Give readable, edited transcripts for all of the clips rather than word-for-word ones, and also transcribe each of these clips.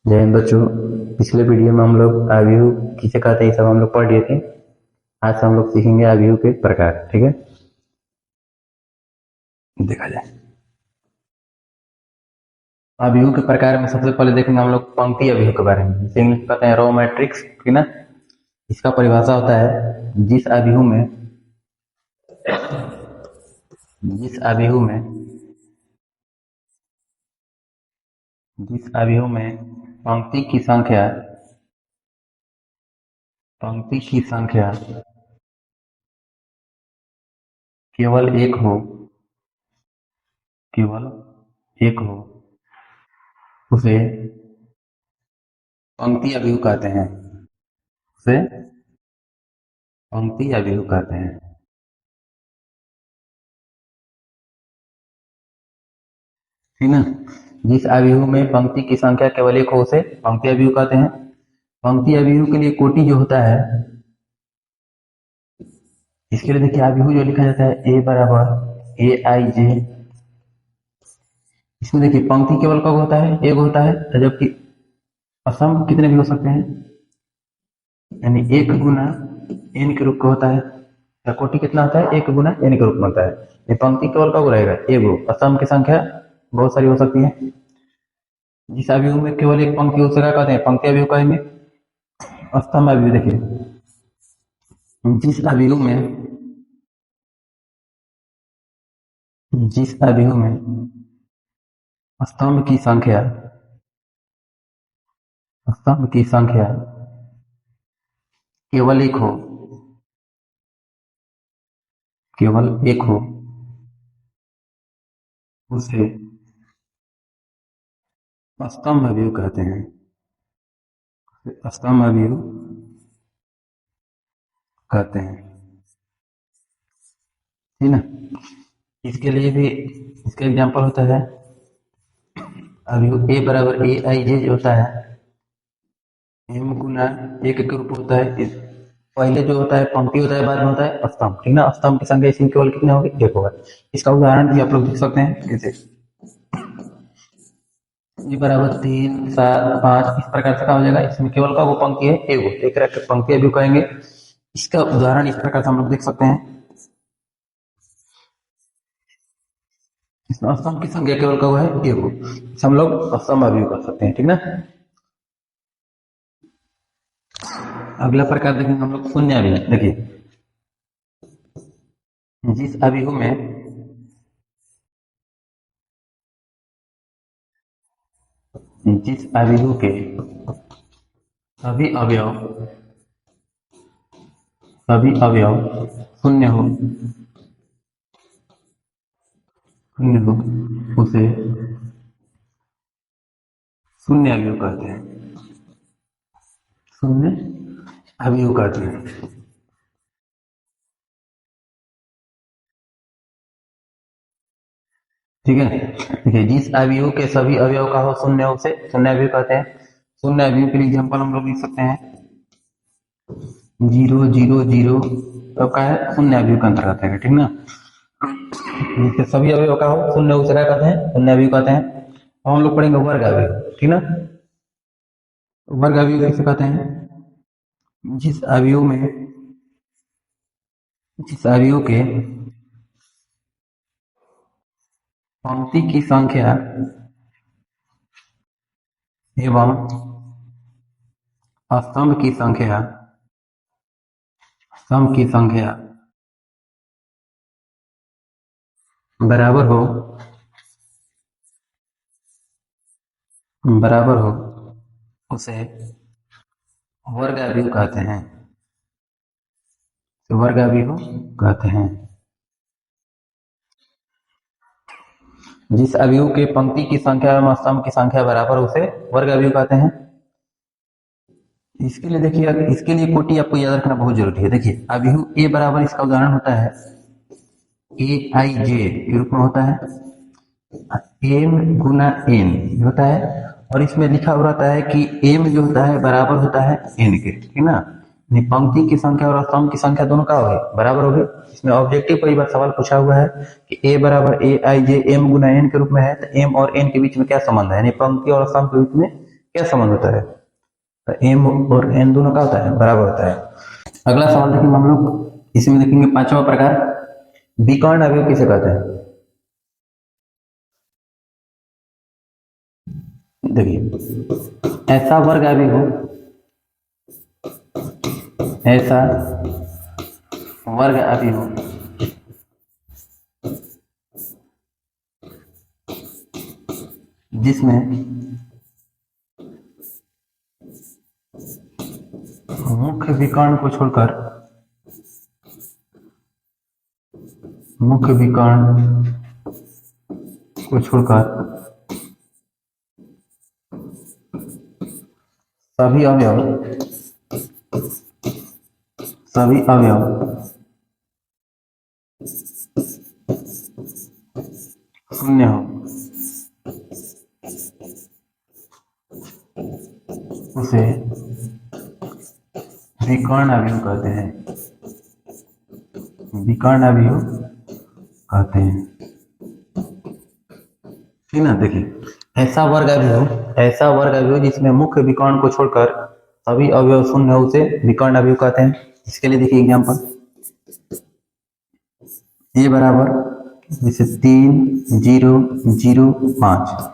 जय हिंद बच्चों। पिछले वीडियो में हम लोग आव्यूह किसे कहते हैं ये सब हम लोग पढ़ लिए थे। आज से हम लोग सीखेंगे आव्यूह के प्रकार। ठीक है, देखा जाए। आव्यूह के प्रकार में सबसे पहले देखेंगे हम लोग पंक्ति आव्यूह के बारे में, जिसे इंग्लिश में कहते हैं रो मैट्रिक्स। ठीक ना। इसका परिभाषा होता है जिस आव्यूह में पंक्ति की संख्या केवल एक हो उसे पंक्ति आव्यूह कहते हैं। ठीक ना। जिस आव्यूह में पंक्ति की संख्या केवल एक हो उसे पंक्ति आव्यूह कहते हैं। पंक्ति आव्यूह के लिए कोटि जो होता है, इसके लिए देखिए आव्यूह जो लिखा जाता है ए बराबर ए आई जे। इसमें देखिए पंक्ति केवल कब होता है? एक होता है, जबकि असम कितने भी हो सकते हैं, यानी एक गुना एन के रूप का होता है। या कोटि कितना होता है? एक गुना एन के रूप में होता है। ये पंक्ति केवल कब रहेगा? एगो। असम की संख्या बहुत सारी हो सकती है। जिस आव्यूह में केवल एक पंक्ति उसे क्या कहते हैं? पंक्ति आव्यूह कहेंगे। स्तंभ आव्यूह देखिए, जिस आव्यूह में स्तंभ की संख्या केवल एक हो उसे स्तंभ आव्यूह कहते हैं। ठीक ना। इसके लिए भी इसका एग्जांपल होता है आव्यूह ए बराबर ए आई जे जो होता है एम गुना एक के रूप होता है। पहले जो होता है पंक्ति होता है, बाद में होता है स्तंभ। ठीक ना। स्तंभ की संख्या इसमें केवल कितने होगी? एक होगा। इसका उदाहरण भी आप लोग देख सकते हैं, जैसे ये बराबर 3, 7, 5 इस प्रकार से क्या हो जाएगा? इसमें केवल का वो पंक्ति है एगो, एक रख पंक्ति भी कहेंगे। इसका उदाहरण इस प्रकार से हम लोग देख सकते हैं। इसमें स्तंभ की संख्या केवल का वो है एगो, हम लोग स्तंभ आव्यूह कर सकते हैं। ठीक ना। अगला प्रकार देखेंगे हम लोग शून्य आव्यूह। देखिए, जिस आव्यूह के सभी अवयव शून्य हो उसे शून्य आव्यूह कहते हैं। ठीक है। देखिए, जिस आव्यूह के सभी अवयव का हो शून्य उसे शून्य आव्यूह कहते हैं। शून्य आव्यूह के लिए एग्जांपल हम लोग लिख सकते हैं 0, 0, 0 तो क्या है? शून्य आव्यूह के अंतर्गत है। ठीक ना। जिसके सभी अवयव का हो शून्य उसे क्या कहते हैं? शून्य आव्यूह कहते हैं। अब हम लोग पढ़ेंगे वर्ग आव्यूह। ठीक ना। वर्ग आव्यूह किसे कहते हैं? जिस आव्यूह के पंक्ति की संख्या एवं स्तंभ की संख्या बराबर हो उसे वर्ग आव्यूह कहते हैं। जिस आव्यूह के पंक्ति की संख्या एवं स्तंभ की संख्या बराबर उसे वर्ग आव्यूह कहते हैं। इसके लिए देखिए, इसके लिए कोटि आपको याद रखना बहुत जरूरी है। देखिए, आव्यूह ए बराबर, इसका उदाहरण होता है ए आई जे के रूप में होता है, एम गुना एन होता है, और इसमें लिखा हुआ रहता है कि एम जो होता है बराबर होता है एन के। ठीक ना। पंक्ति की संख्या और स्तंभ की संख्या दोनों का बराबर होगी। इसमें ऑब्जेक्टिव कई बार सवाल पूछा हुआ है कि ए बराबर ए आई जे एम गुना एन के रूप में है, तो एम और एन के बीच में क्या संबंध है, यानी पंक्ति और स्तंभ के बीच में क्या संबंध होता है? तो एम और एन दोनों का होता है, बराबर होता है। अगला सवाल देखेंगे हम लोग, इसमें देखेंगे पांचवा प्रकार, विकर्ण अवयव किसे कहते हैं? देखिए, ऐसा वर्ग अवयव, ऐसा वर्ग अवयव जिसमें मुख्य विकर्ण को छोड़कर, मुख्य विकर्ण को छोड़कर सभी अवयव, सभी अवयव शून्य हो, उसे विकर्ण अवयव कहते हैं, विकर्ण अवयव कहते हैं। ठीक ना। देखिए, ऐसा वर्ग अवयव, ऐसा वर्ग अवयव जिसमें मुख्य विकर्ण को छोड़कर सभी अवयव शून्य हो, उसे विकर्ण अवयव कहते हैं। इसके लिए देखिए एग्जांपल, ए बराबर जैसे 3, 0, 0, 5।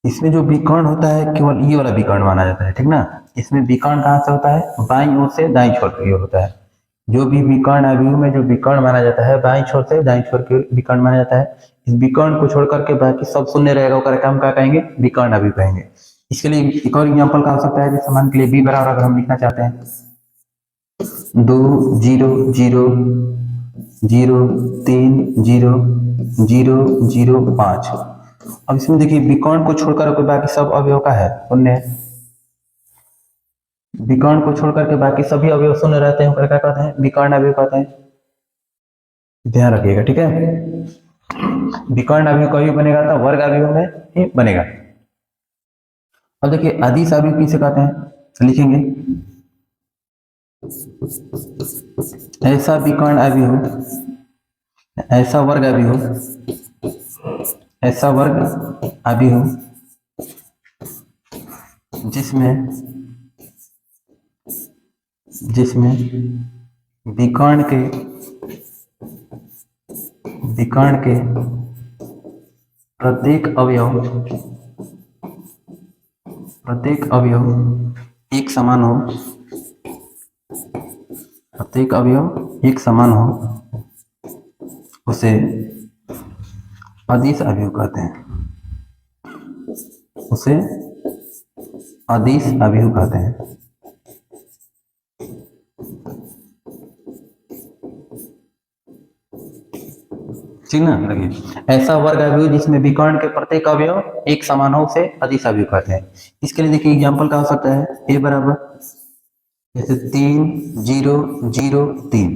इसमें जो विकर्ण होता है केवल ये वाला विकर्ण माना जाता है। ठीक ना। इसमें विकर्ण कहाँ से होता है? बाईं ओर से दाईं छोर की ओर होता है। जो भी विकर्ण अवयव में जो विकर्ण माना जाता है, बाईं छोर से दाईं छोर की विकर्ण माना जाता है। इस विकर्ण को छोड़ करके बाकी सब शून्य रहेगा, उसका हम क्या कहेंगे? विकर्ण अवयव कहेंगे। इसके लिए एक और एग्जाम्पल का हो सकता है, जैसे मान के लिए बी बराबर अगर हम लिखना चाहते हैं 2, 0, 0, 0, 3, 0, 0, 0, 5। अब इसमें देखिए विकर्ण को छोड़कर कोई बाकी सब अवयव का है शून्य, विकर्ण को छोड़कर के बाकी सभी अवयव शून्य रहते हैं, क्या कहते हैं? विकर्ण अवयव कहते हैं। ध्यान रखिएगा, ठीक है। विकर्ण अवयव कभी बनेगा तो वर्ग अवयव में ही बनेगा। अब देखिए अदिश अवयव किसे कहते हैं? तो लिखेंगे ऐसा विकर्ण अवयव, ऐसा वर्ग अवयव, ऐसा वर्ग अवयव जिसमें, जिसमें विकर्ण के, विकर्ण के प्रत्येक अवयव, प्रत्येक अवयव एक समान हो, प्रत्येक अवयव एक समान हो, उसे अदिश अवयव कहते हैं, उसे अदिश अवयव कहते हैं। ठीक ना। लगे, ऐसा वर्ग अवयव जिसमें विकर्ण के प्रत्येक अवयव एक समान हो, उसे अदिश अवयव कहते हैं। इसके लिए देखिए एग्जांपल क्या हो सकता है, ए बराबर जैसे 3, 0, 0, 3।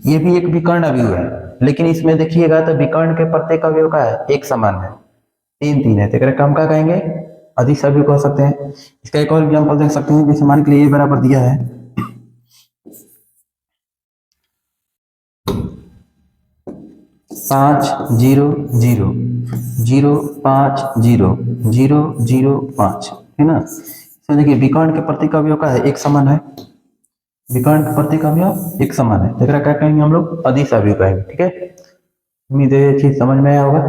ये भी एक विकर्ण अवयव है, लेकिन इसमें देखिएगा तो विकर्ण के प्रत्येक अवयव का है एक समान है, 3, 3 है, तो हम क्या कहेंगे? अदिश अवयव कह सकते हैं। इसका एक और एग्जांपल देख सकते हैं, जैसे मान के लिए ए बराबर दिया है 5, 0, 0, 0, 5, 0, 0, 0, 5। है ना। तो देखिए विकर्ण के प्रत्येक अवयव का है एक समान है, विकर्ण के प्रत्येक अवयव एक समान है, तो क्या कहेंगे हम लोग? अदिश अवयव कहेंगे। ठीक है। उम्मीद है ये चीज समझ में आया होगा।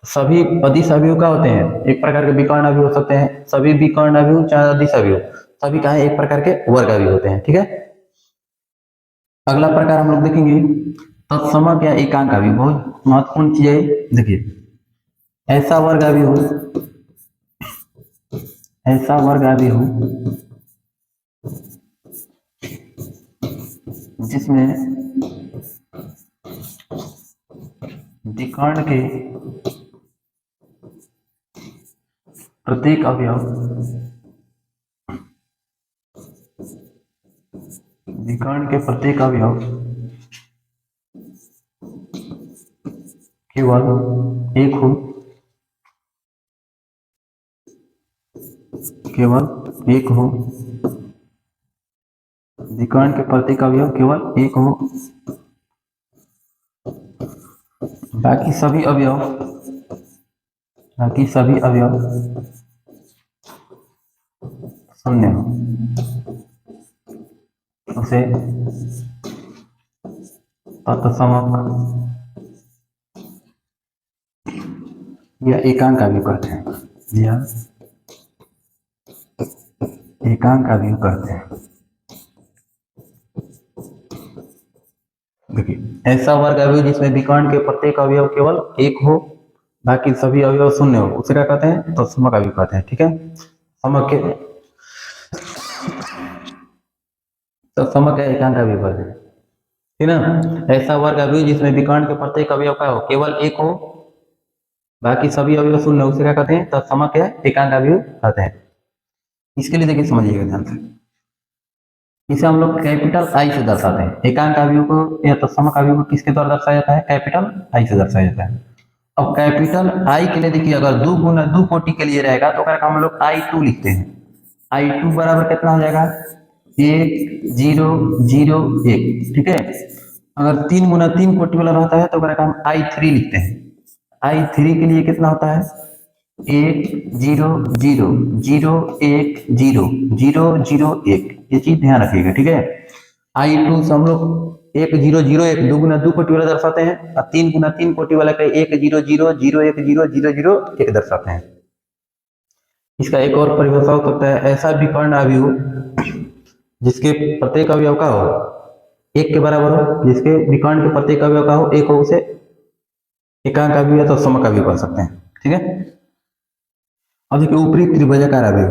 सभी अदिश अवयव का होते हैं, एक प्रकार के विकर्ण अवयव हो सकते हैं, सभी विकर्ण अवयव चाहे अदिश अवयव, सभी का है एक प्रकार के वर्ग अवयव होते हैं। ठीक है। अगला प्रकार हम लोग देखेंगे तत्समक या एकांक अवयव, बहुत महत्वपूर्ण चीज है। देखिए, ऐसा वर्ग अवयव, ऐसा वर्ग अवयव जिसमें विकर्ण के प्रत्येक अवयव, विकर्ण के प्रत्येक अवयव केवल एक हो, केवल एक हो, विकर्ण के प्रत्येक अवयव केवल एक हो, बाकी सभी अवयव, बाकी सभी अवयव शून्य हो उसे तत्समक या एकांक अवयव कहते हैं। या एकांक अवयव कहते हैं। देखिए ऐसा वर्ग अवयव जिसमें विकर्ण के प्रत्येक अवयव केवल एक हो, बाकी सभी अवयव शून्य हो, उसे क्या कहते हैं? तो समक अवयव कहते हैं। ठीक है, समक के तो समक या एकांक अवयव कहते हैं, ठीक ना। ऐसा वर्ग अवयव जिसमें विकर्ण के प्रत्येक अवयव का हो केवल एक हो, बाकी सभी अवयव शून्य, उसे क्या कहते हैं? तो समक या एकांक अवयव कहते हैं। इसके लिए देखिए समझिएगा ध्यान से, इसे हम लोग कैपिटल आई से दर्शाते हैं। एकांक अवयव को या तो समक अवयव को किसके द्वारा दर्शाया जाता है? कैपिटल आई से दर्शाया जाता है। अब कैपिटल आई के लिए देखिए, अगर दो कोटि के लिए रहेगा तो हम लोग I2 लिखते हैं। I2 बराबर कितना हो जाएगा? 1 0 0 1। ठीक है, अगर 3 कोटि वाला रहता है तो हम I3 लिखते हैं। I3 के लिए कितना होता है? 1 0 0 0 1 0 0 0 1। ये चीज ध्यान रखिएगा। ठीक है, I2 से हम लोग 1 0 0 1 2 कोटि वाला दर्शाते हैं, और 3 कोटि वाला का 1 0 0 0 1 0 0 0 1 दर्शाते हैं। इसका एक और परिभाषा हो सकता है, ऐसा विकर्ण अवयव जिसके प्रत्येक अवयव का हो एक के बराबर हो, जिसके विकर्ण के प्रत्येक अवयव का हो एक हो, उसे एकांक अवयव या तो समक अवयव कह सकते हैं। ठीक है, अब देखिए ऊपरी त्रिभुजाकार अवयव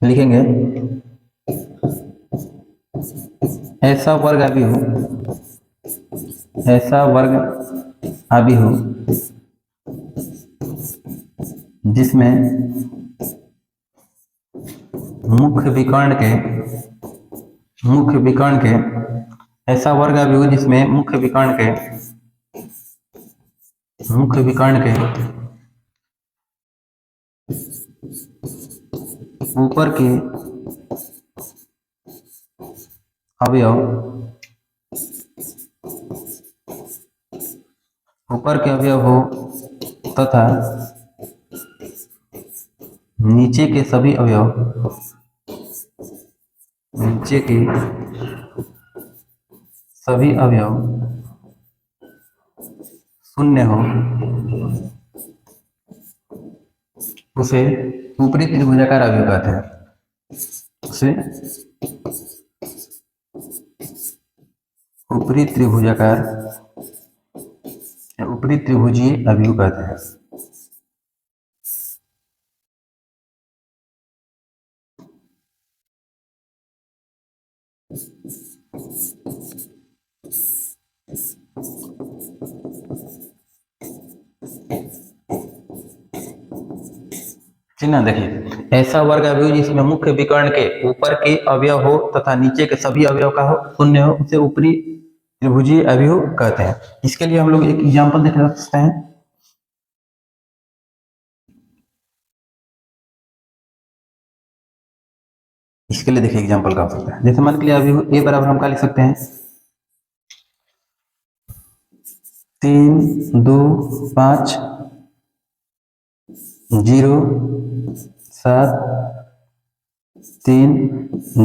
लिखेंगे। ऐसा वर्ग अवयव, ऐसा वर्ग अवयव जिसमें मुख्य विकर्ण के ऐसा वर्ग अवयव जिसमें मुख्य विकर्ण के ऊपर के अवयव हो तथा नीचे के सभी अवयव शून्य हो, उसे ऊपरी त्रिभुजाकार अवयव कहते हैं। उसे ऊपरी त्रिभुजीय अवयव कहते हैं। चिन्ह देखिए, ऐसा वर्ग अवयव जिसमें मुख्य विकर्ण के ऊपर के अवयव हो तथा नीचे के सभी अवयव का हो शून्य हो, उसे ऊपरी त्रिभुजीय अवयव कहते हैं। इसके लिए हम लोग एक एग्जांपल देख सकते हैं। इसके लिए देखिए एग्जांपल का हो सकता है, जैसे मान के लिए अवयव ए बराबर हम क्या लिख सकते हैं? 3 2 5 0 7 3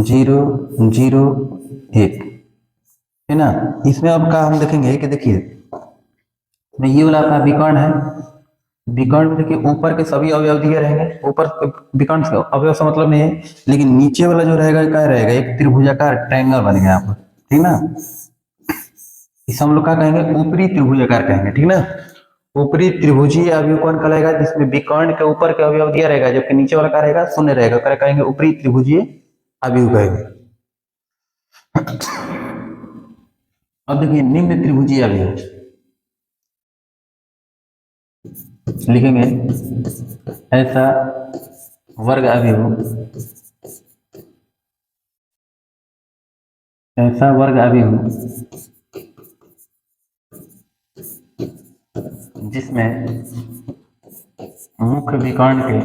0 0 1, है ना। इसमें अब का हम देखेंगे कि देखिए ये वाला आपका विकर्ण है। विकर्ण में देखिए ऊपर के सभी अवयव दिए रहेंगे, ऊपर विकर्ण से अवयव से मतलब नहीं है, लेकिन नीचे वाला जो रहेगा क्या रहेगा? एक त्रिभुजाकार ट्रायंगल बनेगा यहाँ पर, ठीक ना। इसे हम लोग क्या कहेंगे? ऊपरी त्रिभुजाकार कहेंगे, ठीक ना। ऊपरी त्रिभुजीय अवयव कौन कहलाएगा? जिसमें विकर्ण के ऊपर के अवयव दिया रहेगा, जबकि नीचे वाला क्या रहेगा? शून्य रहेगा, क्या कहेंगे? ऊपरी त्रिभुजीय अवयव कहेंगे। अब देखिए निम्न त्रिभुजीय अवयव लिखेंगे। ऐसा वर्ग अवयव जिसमें मुख्य विकर्ण के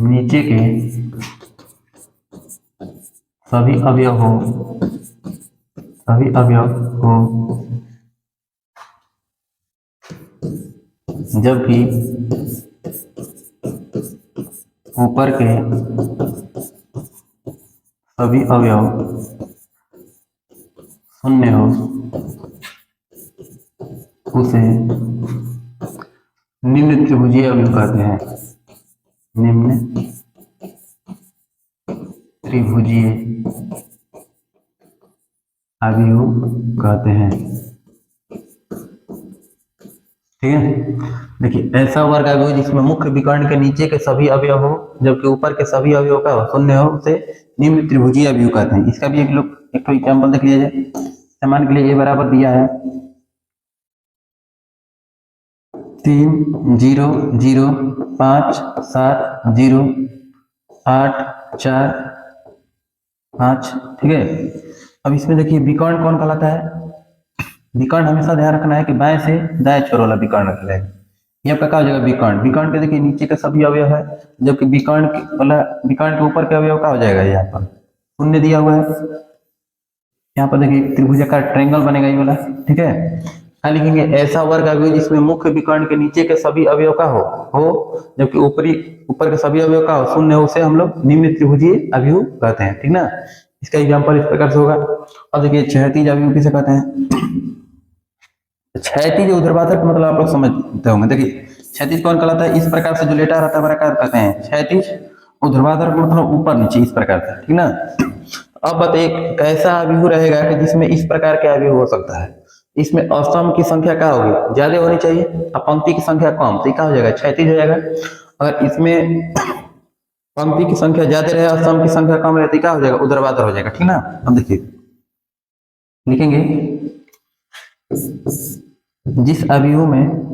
नीचे के सभी अवयव हो जबकि ऊपर के सभी अवयव शून्य हो उसे निम्न त्रिभुजीय अवयव कहते हैं। निम्न त्रिभुजीय अवयव कहते हैं। ठीक है, देखिए ऐसा वर्ग अवयव जिसमें मुख्य विकर्ण के नीचे के सभी अवयव हो जबकि ऊपर के सभी अवयव का शून्य हो उसे निम्न त्रिभुजीय अवयव कहते हैं। इसका भी एक तो एग्जाम्पल देख लिया जाए। समान के लिए ए बराबर दिया है 3 0 0 5 7 0 8 4 5। ठीक है, अब इसमें देखिए विकर्ण कौन कहलाता है। विकर्ण हमेशा ध्यान रखना है कि बाएं से दाएं छोर वाला विकर्ण रखना है। ये आपका क्या हो जाएगा विकर्ण। विकर्ण के देखिए नीचे का सभी अवयव है जबकि विकर्ण के ऊपर के अवयव का हो जाएगा। यहाँ पर शून्य दिया हुआ है। यहाँ पर देखिए त्रिभुजाकार ट्रायंगल बनेगा ये वाला। ठीक है, क्या लिखेंगे ऐसा वर्ग अवयव जिसमें मुख्य विकर्ण के नीचे के सभी अवयव का हो जबकि ऊपर के सभी अवयव का हो शून्य हो उसे हम लोग निम्न त्रिभुजीय अवयव कहते हैं। ठीक ना, इसका एग्जाम्पल इस प्रकार से होगा। अब देखिए क्षैतिज अवयव किसे कहते हैं। क्षैतिज ऊर्ध्वाधर मतलब आप लोग समझते होंगे। देखिए क्षैतिज कौन कहलाता है, इस प्रकार से जो लेटा रहता है प्रकार कहते हैं क्षैतिज। ऊर्ध्वाधर मतलब ऊपर नीचे इस प्रकार से। ठीक ना, अब बताइए कैसा अवयव रहेगा कि जिसमें इस प्रकार के अवयव हो सकता है। इसमें स्तंभ की संख्या क्या होगी, ज्यादा होनी चाहिए और पंक्ति की संख्या कम, तो क्या हो जाएगा क्षैतिज हो जाएगा। अगर इसमें पंक्ति की संख्या ज्यादा रहे और स्तंभ की संख्या कम रहती क्या हो जाएगा, ऊर्ध्वाधर हो जाएगा। ठीक ना, अब देखिए लिखेंगे जिस अवयव में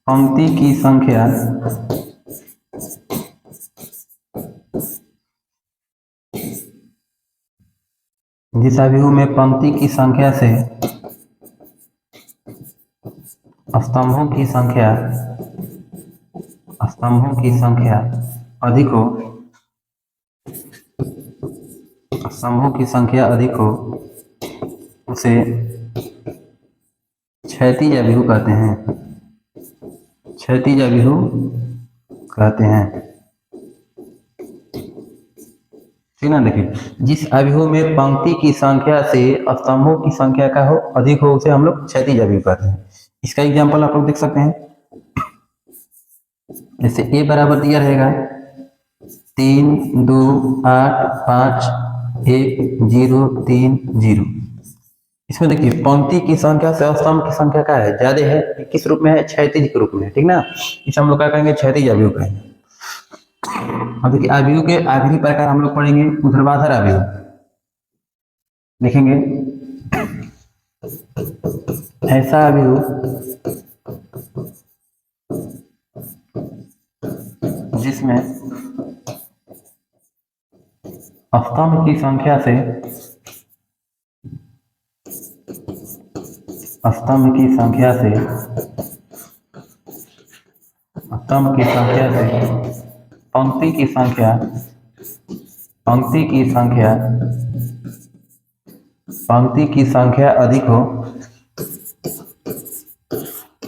पंक्ति की संख्या जिस अवयव में पंक्ति की संख्या से स्तंभों की संख्या अधिक हो, स्तंभों की संख्या अधिक हो उसे क्षैतिज अवयव कहते हैं। क्षैतिज अवयव कहते हैं। ठीक ना, देखिए जिस अवयव में पंक्ति की संख्या से स्तंभों की संख्या का हो अधिक हो उसे हम लोग क्षैतिज अवयव कहते हैं। इसका एग्जाम्पल आप लोग देख सकते हैं। जैसे ए बराबर दिया रहेगा 3 2 8 5 1 0 3 0। इसमें देखिए पंक्ति की संख्या से स्तंभ की संख्या का है ज्यादा है, किस रूप में है, क्षैतिज के रूप में। ठीक ना, इसे हम लोग क्या कहेंगे, क्षैतिज अवयव कहेंगे। अब देखिए अवयव के आखिरी प्रकार हम लोग पढ़ेंगे ऊर्ध्वाधर अवयव। लिखेंगे ऐसा अवयव जिसमें स्तंभ की संख्या से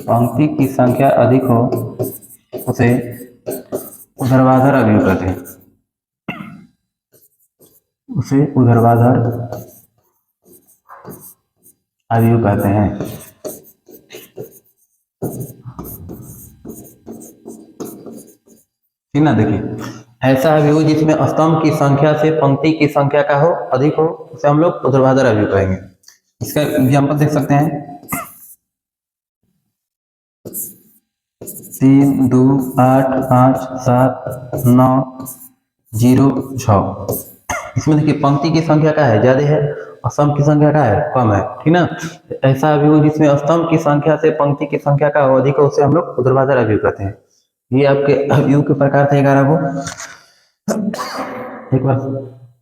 पंक्ति की संख्या अधिक हो, उसे ऊर्ध्वाधर अवयव कहते हैं। ठीक ना, देखिए ऐसा अवयव जिसमें स्तंभ की संख्या से पंक्ति की संख्या का हो अधिक हो उसे हम लोग ऊर्ध्वाधर अवयव कहेंगे। इसका एग्जाम्पल देख सकते हैं 3 2 8 5 7 9 0 6। इसमें देखिए पंक्ति की संख्या का है ज्यादा है और स्तंभ की संख्या का है कम है। ठीक ना, ऐसा अवयव जिसमें स्तंभ की संख्या से पंक्ति की संख्या का हो अधिक हो उसे हम लोग ऊर्ध्वाधर अवयव कहते हैं। ये आपके अवयव के प्रकार थे 11 को। एक बार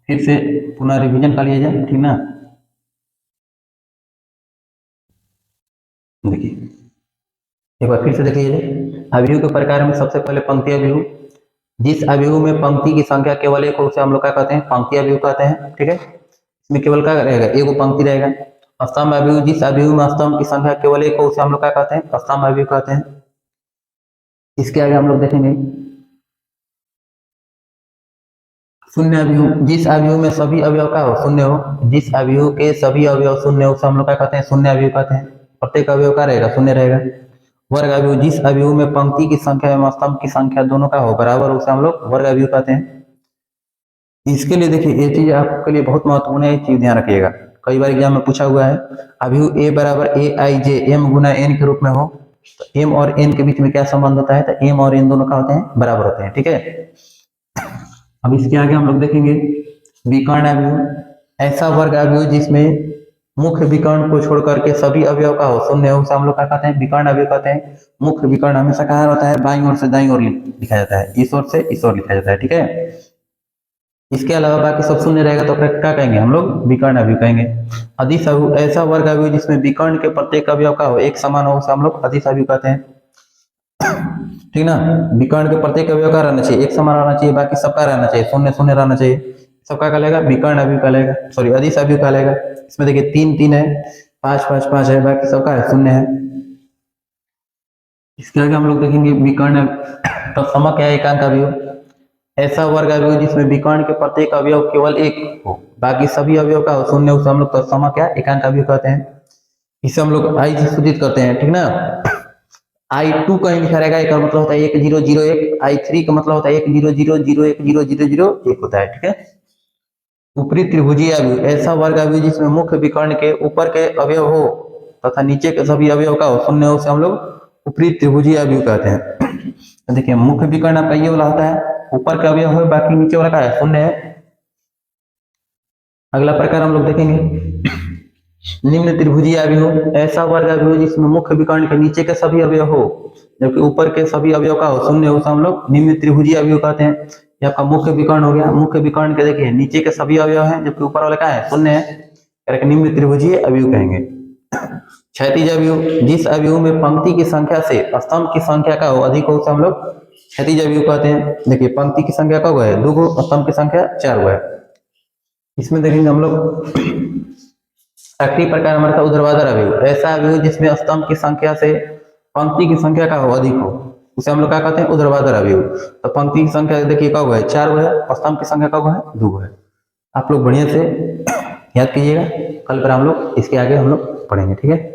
फिर से पुनः रिवीजन कर लिया जाए। ठीक ना, देखिए एक बार फिर से देख लीजिए अवयव के प्रकार में सबसे पहले पंक्ति अवयव, जिस अवयव में पंक्ति की संख्या केवल एक हो उसे हम लोग क्या कहते हैं, पंक्ति अवयव कहते हैं। ठीक है, इसमें केवल क्या रहेगा, एक पंक्ति रहेगा। स्तंभ अवयव, जिस अवयव में स्तंभ की संख्या केवल एक हो उसे हम लोग क्या कहते हैं, स्तंभ अवयव कहते हैं। इसके आगे हम लोग देखेंगे शून्य अवयव, जिस अवयव में सभी अवयव का हो शून्य हो, जिस अवयव के सभी अवयव शून्य हो उसे हम लोग क्या कहते हैं, शून्य अवयव कहते हैं। प्रत्येक अवयव का रहेगा, शून्य रहेगा। वर्ग अवयव, जिस अवयव में पंक्ति की संख्या एवं स्तंभ की संख्या दोनों का हो बराबर उसे हम लोग वर्ग अवयव कहते हैं। इसके लिए देखिए ये चीज आपके लिए बहुत महत्वपूर्ण है, ये चीज ध्यान रखिएगा। कई बार एग्जाम में पूछा हुआ है, अवयव ए बराबर ए आई जे एम गुना एन के रूप में हो तो एम और एन के बीच में क्या संबंध होता है, तो एम और एन दोनों का होते हैं, बराबर होते हैं। ठीक है, अब इसके आगे हम लोग देखेंगे विकर्ण अवयव, ऐसा वर्ग अवयव जिसमें मुख्य विकर्ण को छोड़ करके सभी अवयव का हो शून्य हो उसे हम लोग क्या कहते हैं, विकर्ण अवयव कहते हैं। मुख्य विकर्ण हमेशा कहाँ होता है, बाईं ओर से दाईं ओर लिखा जाता है, इस ओर से इस ओर लिखा जाता है। ठीक है, इसके अलावा बाकी सब शून्य रहेगा तो क्या कहेंगे हम लोग, विकर्ण अवयव कहेंगे। अधिस अवयव, ऐसा वर्ग अवयव जिसमें विकर्ण के प्रत्येक अवयव का हो एक समान हो उसे हम लोग अधिस अवयव कहते हैं। ठीक ना, विकर्ण के प्रत्येक अवयव का रहना चाहिए, एक समान रहना चाहिए, बाकी सबका रहना चाहिए, शून्य शून्य रहना चाहिए, सबका कहलाएगा विकर्ण अवयव कहलाएगा, सॉरी अधिस अवयव कहलाएगा। इसमें देखिए 3 3 है, 5 5 5 है, बाकी सबका है शून्य है। इसके आगे हम लोग देखेंगे विकर्ण तो समक है एकांक अवयव, ऐसा वर्ग अवयव जिसमें विकर्ण के प्रत्येक अवयव केवल एक हो बाकी सभी अवयव का शून्य उसे हम लोग तत्समक या एकांक अवयव कहते हैं। इसे हम लोग आई से सूचित करते हैं। ठीक ना, I2 कहीं लिखा रहेगा, एक मतलब होता है 1001, I3 का मतलब होता है 10001001 होता है। ठीक है, ऊपरी त्रिभुजीय अवयव, ऐसा वर्ग अवयव जिसमें मुख्य विकर्ण के ऊपर के अवयव हो तथा नीचे के सभी अवयव का हो शून्य उसे हम लोग ऊपरी त्रिभुजीय अवयव कहते हैं। देखिए मुख्य विकर्ण आपका ये वाला होता है, ऊपर का अवयव है बाकी नीचे वाला का है शून्य है। अगला प्रकार हम लोग देखेंगे निम्न त्रिभुजीय अवयव, ऐसा वर्ग अवयव जिसमें मुख्य विकर्ण के नीचे के सभी अवयव हो जबकि ऊपर के सभी अवयव का हो शून्य हो हम लोग निम्न त्रिभुजीय अवयव कहते हैं। ये आपका मुख्य विकर्ण हो गया, मुख्य विकर्ण के देखिए नीचे के सभी अवयव हैं जबकि ऊपर वाले का है शून्य है, निम्न त्रिभुजीय अवयव कहेंगे। क्षैतिज अवयव, जिस अवयव में पंक्ति की संख्या से स्तंभ की संख्या का हो अधिक हो उसे हम लोग क्षैतिज अवयव कहते हैं। देखिए पंक्ति की संख्या कब है, 2 गो, स्तंभ की संख्या 4 गो है। इसमें देखेंगे हम लोग आखिरी प्रकार हमारे साथ ऊर्ध्वाधर अवयव, ऐसा अवयव जिसमें स्तंभ की संख्या से पंक्ति की संख्या का हो अधिक हो उसे हम लोग क्या कहते हैं, ऊर्ध्वाधर अवयव। तो पंक्ति की संख्या देखिए कब है, 4 गो है, और स्तंभ की संख्या कब है, 2 गो है। आप लोग बढ़िया से याद कीजिएगा, कल पर हम लोग इसके आगे हम लोग पढ़ेंगे। ठीक है।